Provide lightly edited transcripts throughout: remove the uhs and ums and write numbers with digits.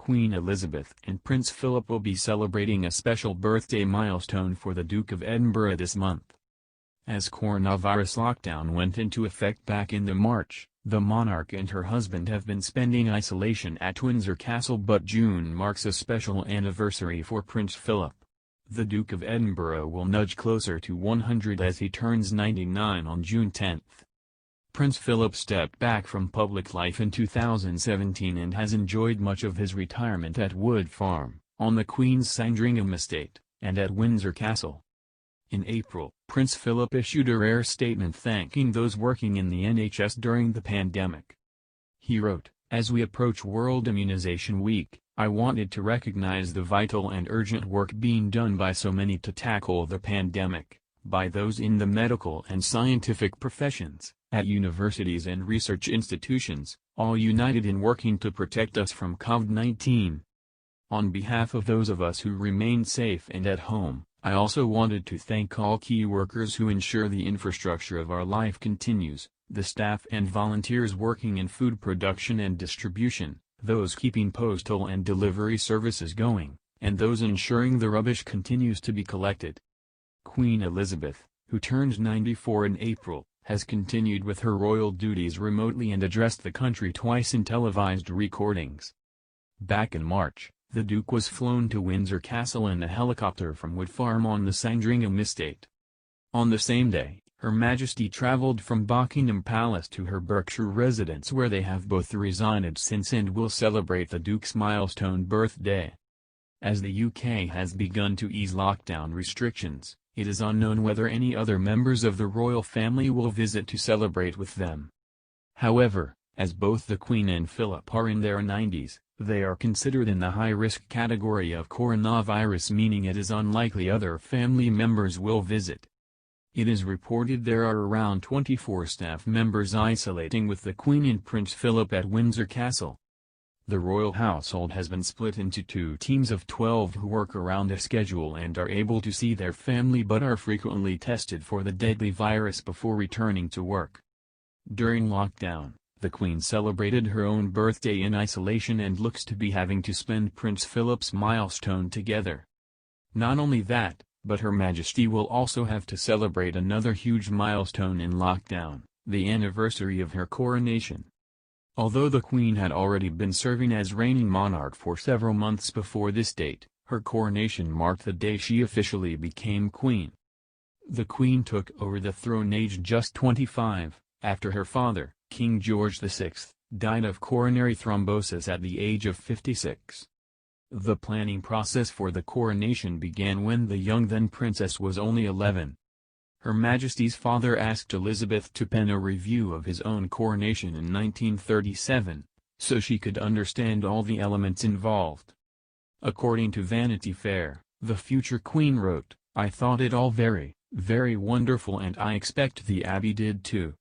Queen Elizabeth and Prince Philip will be celebrating a special birthday milestone for the Duke of Edinburgh this month. As coronavirus lockdown went into effect back in March, the monarch and her husband have been spending isolation at Windsor Castle, but June marks a special anniversary for Prince Philip. The Duke of Edinburgh will nudge closer to 100 as he turns 99 on June 10. Prince Philip stepped back from public life in 2017 and has enjoyed much of his retirement at Wood Farm, on the Queen's Sandringham estate, and at Windsor Castle. In April, Prince Philip issued a rare statement thanking those working in the NHS during the pandemic. He wrote, "As we approach World Immunization Week, I wanted to recognize the vital and urgent work being done by so many to tackle the pandemic, by those in the medical and scientific professions, at universities and research institutions, all united in working to protect us from COVID-19. On behalf of those of us who remain safe and at home, I also wanted to thank all key workers who ensure the infrastructure of our life continues, the staff and volunteers working in food production and distribution, those keeping postal and delivery services going, and those ensuring the rubbish continues to be collected." Queen Elizabeth, who turned 94 in April, has continued with her royal duties remotely and addressed the country twice in televised recordings. Back in March, the Duke was flown to Windsor Castle in a helicopter from Wood Farm on the Sandringham estate. On the same day, Her Majesty travelled from Buckingham Palace to her Berkshire residence, where they have both resided since and will celebrate the Duke's milestone birthday. As the UK has begun to ease lockdown restrictions, it is unknown whether any other members of the royal family will visit to celebrate with them. However, as both the Queen and Philip are in their 90s, they are considered in the high-risk category of coronavirus, meaning it is unlikely other family members will visit. It is reported there are around 24 staff members isolating with the Queen and Prince Philip at Windsor Castle. The royal household has been split into two teams of 12 who work around a schedule and are able to see their family but are frequently tested for the deadly virus before returning to work. During lockdown, the Queen celebrated her own birthday in isolation and looks to be having to spend Prince Philip's milestone together. Not only that, but Her Majesty will also have to celebrate another huge milestone in lockdown, the anniversary of her coronation. Although the Queen had already been serving as reigning monarch for several months before this date, her coronation marked the day she officially became Queen. The Queen took over the throne aged just 25, after her father, King George VI, died of coronary thrombosis at the age of 56. The planning process for the coronation began when the young then-princess was only 11. Her Majesty's father asked Elizabeth to pen a review of his own coronation in 1937, so she could understand all the elements involved. According to Vanity Fair, the future Queen wrote, "I thought it all very, very wonderful, and I expect the Abbey did too.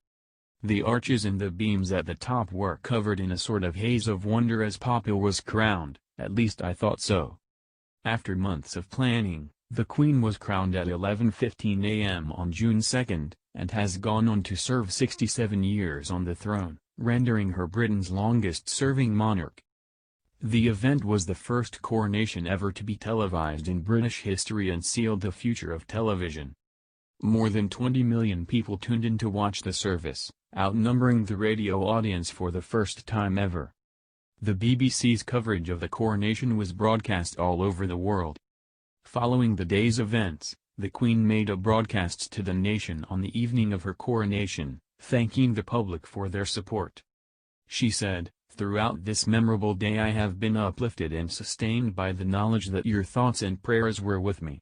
The arches and the beams at the top were covered in a sort of haze of wonder as Papa was crowned, at least I thought so." After months of planning, the Queen was crowned at 11:15 a.m. on June 2, and has gone on to serve 67 years on the throne, rendering her Britain's longest-serving monarch. The event was the first coronation ever to be televised in British history and sealed the future of television. More than 20 million people tuned in to watch the service, outnumbering the radio audience for the first time ever. The BBC's coverage of the coronation was broadcast all over the world. Following the day's events, the Queen made a broadcast to the nation on the evening of her coronation, thanking the public for their support. She said, "Throughout this memorable day I have been uplifted and sustained by the knowledge that your thoughts and prayers were with me.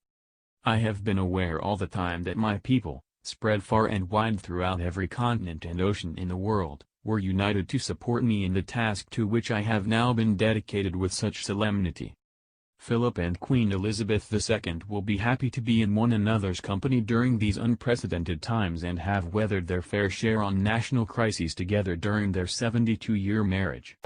I have been aware all the time that my people, spread far and wide throughout every continent and ocean in the world, were united to support me in the task to which I have now been dedicated with such solemnity." Philip and Queen Elizabeth II will be happy to be in one another's company during these unprecedented times and have weathered their fair share on national crises together during their 72-year marriage.